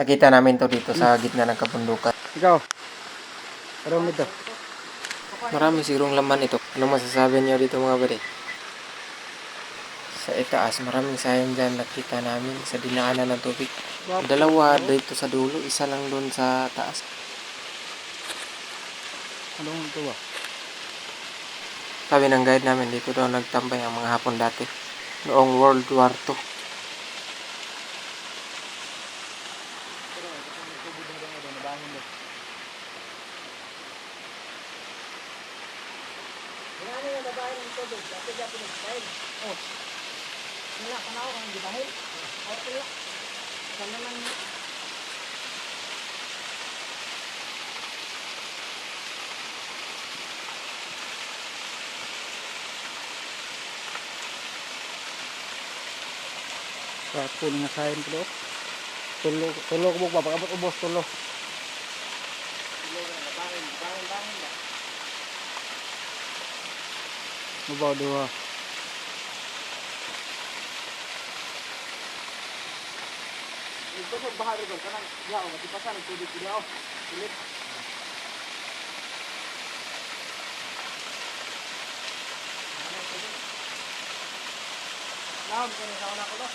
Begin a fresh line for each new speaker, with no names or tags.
Nakita namin to dito sa gitna ng kabundukan.
Ikaw, parang ito.
Marami sigurong laman ito. Ano masasabi niyo dito mga bari? Sa itaas, maraming sayang dyan nakita namin sa dinaanan ng tubig. Dalawa dito sa dulo, isa lang doon sa taas.
Anong ito ba?
Sabi ng guide namin, dito daw nagtambay ang mga Hapon dati. Noong World War II.
Satu nga sahin ko. Tulo ko ba pagabot ubos tulo. Mabaw duha. Ito sa bahari ko kanang yaw matipasan ang tubig yaw. Ulit. Naam ko ni sa una ko ba?